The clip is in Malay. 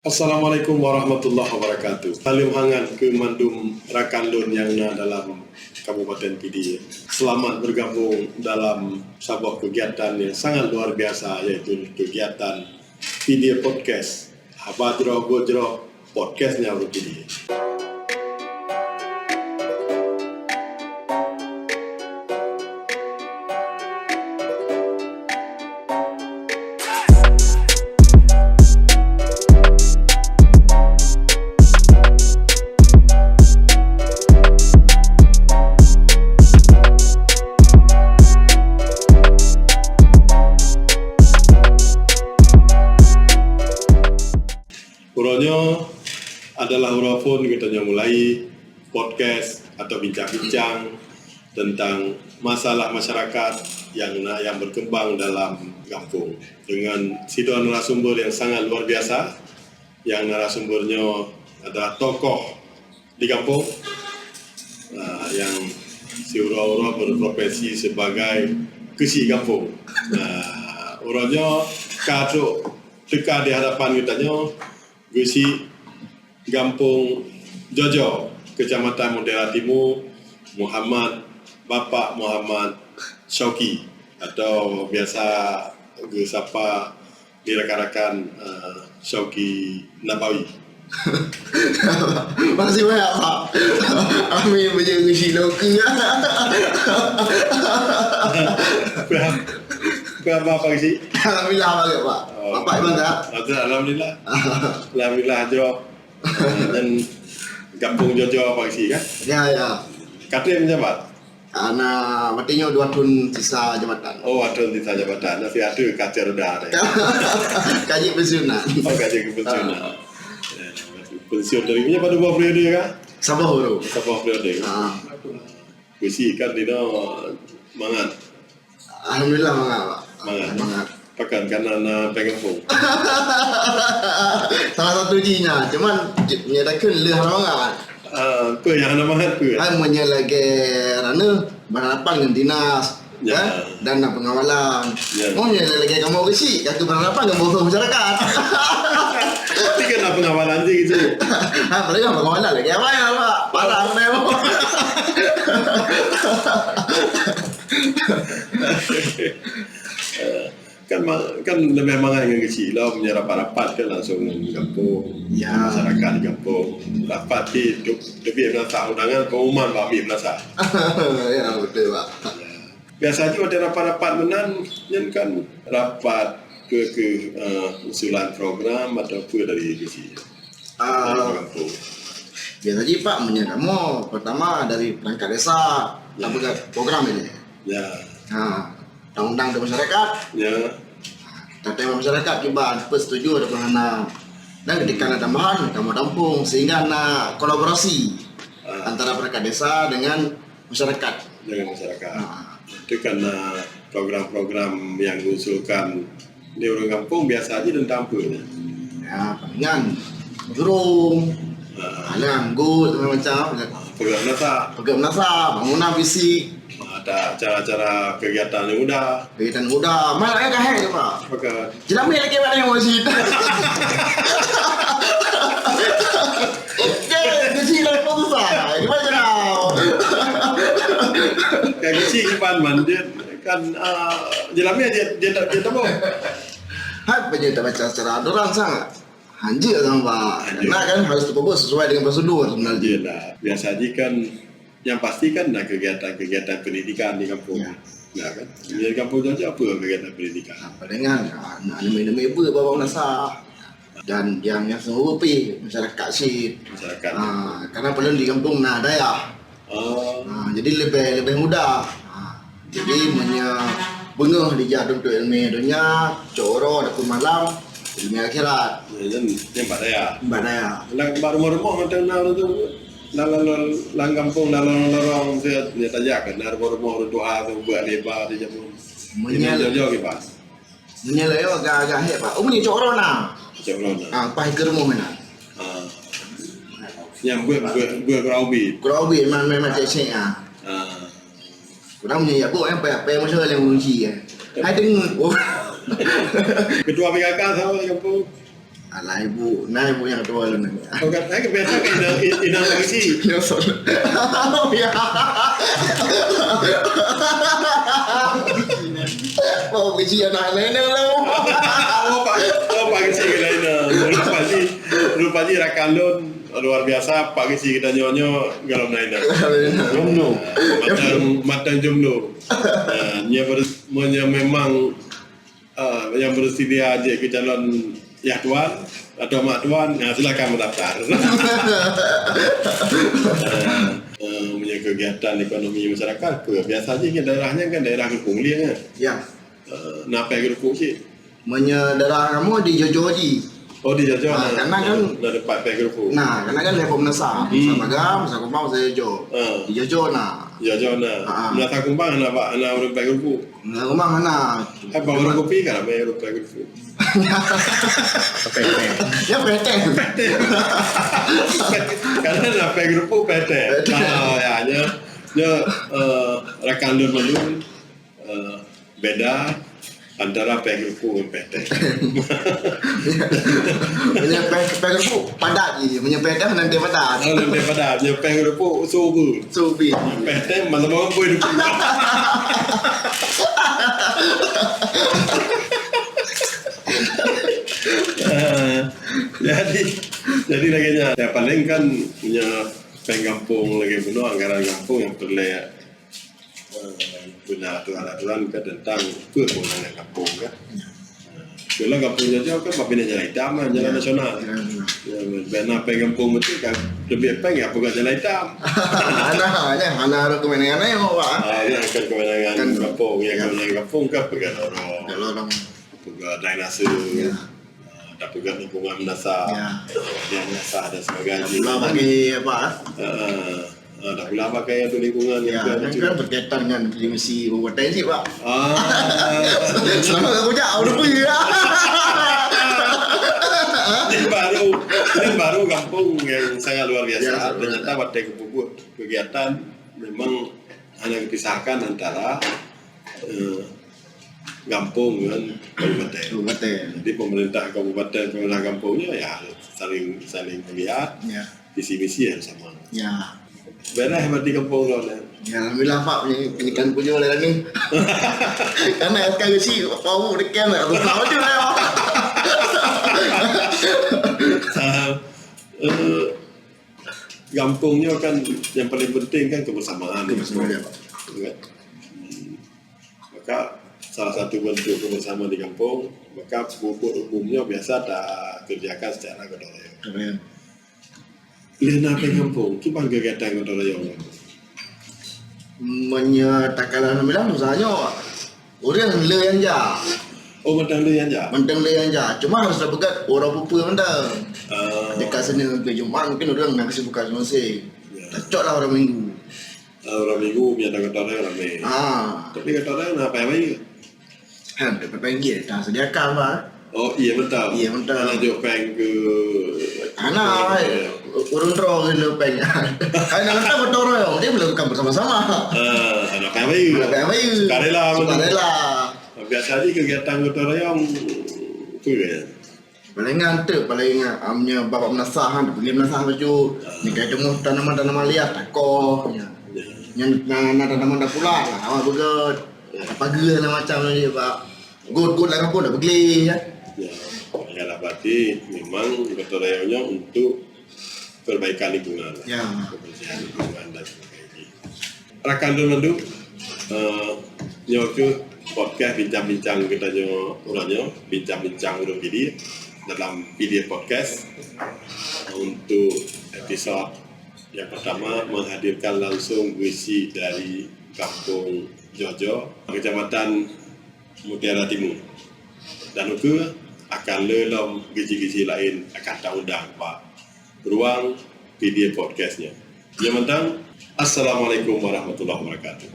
Assalamualaikum warahmatullahi wabarakatuh. Salim hangat ke mandum rakan lun yang na dalam Kabupaten PD. Selamat bergabung dalam sebuah kegiatan yang sangat luar biasa, yaitu kegiatan PD Podcast. Abadroh Bojroh Podcastnya PD. Uranya adalah urapun kita mulai podcast atau bincang-bincang tentang masalah masyarakat yang berkembang dalam kampung dengan sidang narasumber yang sangat luar biasa, yang narasumbernya adalah tokoh di kampung yang si ura-ura berprofesi sebagai kesi kampung. Uranya kaduk teka di hadapan kitanya Gusi Gampung Jojo, Kecamatan Merdeka Timur, Bapak Muhammad Syauqi, atau biasa disapa di rakan-rakan Syauqi Nabawi. Makasih banyak Pak. Amin menjaga si Loki. Apa sih? Alhamdulillah banget Pak. Bapak gimana tak? Alhamdulillah. Alhamdulillah Jo. Dan Kampung Jojo apa sih kan? Ya. Katanya menjabat. Anak matinya 2 tahun sisa jabatan. Oh, ada sisa jabatan. Tapi ada kaca rendah. Kaji pensiunan. Oh, kaji pensiunan. Pensiun dari punya pada buah periode kan? Sabah baru. Sabah periode. Besi kan tidak mangat. Alhamdulillah mangat. Pakan karena pengen pun. Salah satu jinya, cuman menyatakan leh mangat. Apa yang anda mangat apa? Menyalagi rana berhadapan dengan dinas. Ya. Dan pengawalan. Ya. Menyalagi kamu kesi, kata berhadapan dengan bawah masyarakat. Tapi kan pengawalan je gitu. Mereka pengawalan lagi apa ya Pak? Parah memang. kan memang yang kecil lah punya rapat-rapat kan langsung di kampung, ya. Masyarakat di kampung rapat di lebih berasa undangan pengumuman kami berasa. Ya betul Pak. Biasanya ada rapat-rapat menan kan rapat ke usulan program atau apa dari kecil. Kampung. Biasanya Pak menyerahmu pertama dari perangkat desa, program ini. Ya. Undang-undang ke masyarakat. Ya. Tata masyarakat juga setuju ada penghana. Dan ketika ada tambahan kamu tampung sehingga ada kolaborasi antara perangkat desa dengan masyarakat. Dengan masyarakat. Itu karena program-program yang diusulkan di orang kampung biasa aja dan tampil. Ya, palingan burung, anggut macam. Program nasa, bangunan fisik. Ada acara-acara kegiatan yang muda. Mana ya kahek Pak? Maka Jelami lagi mana yang masjid? Kecil lah pun susah. Gimana kau? kayak kecil man dia kan jelami dia tak tahu. Hai penyedia baca secara aturan sangat. Anjir sama Pak. Karena kan harus terpobos sesuai dengan prosedur sebenarnya. Biasa aja kan yang pasti kan ada kegiatan pendidikan di kampung. Ya kan? Di kampung saja apa kegiatan pendidikan? Palingan anak-anak ibu bawa nasa dan yang semua pi masyarakat sih. Masyarakat. Karena belum di kampung ada ya. Jadi lebih mudah. Jadi bengah di jadul untuk ilmu dunia, coro ada malam, ilmu akhirat. Yang Mbak Daya. Baru-baru macam mana tu? Lang kampung dalam lorong dia tajak kan baru-baru doa tu buat lebar di jamu. Jauh-jauh ke pas. Menyelai agak-agak he Pak. Punya coro na. Pai germo mana? Yang buat keraubi. Keraubi memang cek Kurang punya aku yang apa macam yang mengunci Hai dengar. Ketua PKK sama di kampung. Alah ibu, nah ibu yang tua lu nih. Oh kan, saya biasa kan inang lagi. Nelson. Ya. Oh, biji anak nenek lo. Oh pagi sih kita ini, rupanya Rakandon luar biasa. Pagi sih kita nyonyo galau naik jomno, matang jomno. Nya memang yang bersedia aja ke calon ya tuan atau mak tuan, nah silakan mendaftar. Punya kegiatan ekonomi masyarakat, biasa aja kan daerahnya kan daerah Gerpung liang kan. Ya. Napa Gerpung sih? Daerah kamu di Jojoji. Oh di Jojo, karena kan dari Pak Gerpung. Nah, karena kan level menasa, sama gam, sama kumpang, saya Jojo. Di Jojo Jojo menasa kumpang anak Pak, anak orang Pak Gerpung. Nah, kumpang anak. Bawa kopi kan apa orang Pak Gerpung? Ya PT. Karena anak Pak Gerpung PT. Ya Rakandon Mandun beda antara Pengrupu dan PT. Pengrupu padat je, punya PT nanti padat. Oh, nanti padat. Punya Pengrupu subuh. PT malam-malam pun hidup. Jadi lagi ya paling kan punya pengkampung lagi penuh anggaran kampung yang perlu punya aturan-aturan kan tentang kewenangan kampung kan. Kalau kampungnya jauh kan bapaknya jalan hitam, jalan nasional. Benar pengkampung itu kan lebih ya bukan jalan hitam. Anak ada kewenangan yang pak. Ya kan kewenangan kampung, ya kewenangan kampung kan pegang orang, pegang drainase, ada pegang lingkungan menasa, yang menasa dan sebagainya. Lah bagi apa? Dah pula pakai untuk lingkungan kan berkaitan dengan misi berpotensi pak. Selama aku jauh udah pergi ya. Ini baru kampung yang sangat luar biasa. Ternyata pada kegiatan memang hanya dipisahkan antara kampung dan kabupaten. Jadi pemerintah kabupaten, pemerintah kampungnya ya saling melihat visi misi yang sama. Ya. Benar hebat di kampung lo ya alhamdulillah pak pendidikan punya oleh ni karena sekarang sih kamu dekat aku tahu je lah kampungnya kan yang paling penting kan kebersamaan pak. Maka salah satu bentuk kebersamaan di kampung maka pupuk umumnya biasa tak kerjakan secara gotong royong. Lihat apa kampung, kita kegiatan gotong royong. Menyatakan alhamdulillah misalnya orang le yang ja. Oh mentang le yang ja. Cuma harus dapat orang pupu mentang. Dekat Senin ke Jumaat mungkin orang nak kesibukan masih. Cocok lah orang minggu. Orang minggu biar ada gotong royong ramai. Tapi gotong royong apa yang baik? Dapat panggil, dah sediakan pak. Oh iya betul. Anak jauh peng ke. Anak, urun roh ke peng. Anak kita gotong royong, dia melakukan bersama-sama. Anak yang baik. Sukarela. Biasa aja kegiatan gotong royong tu ya. Paling amnya bapak menasahan, pergi menasah baju. Ni kaya temu tanaman-tanaman liar, takoh. Yang tanaman dah pula lah, awak begot. Apa gila lah macam ni pak. Good lah kampung dah pergi ya. Ya lah berarti memang gotong royongnya untuk perbaikan lingkungan. Kebersihan lingkungan dan sebagainya. Rakandon Mandun, nyoku podcast bincang-bincang kita orangnya bincang-bincang urung video dalam video podcast untuk episode yang pertama menghadirkan langsung puisi dari Kampung Jojo, Kecamatan Mutiara Timur. Dan juga akan lelom gizi-gizi lain akan tak undang Pak ruang video podcastnya. Yang penting, Assalamualaikum warahmatullahi wabarakatuh.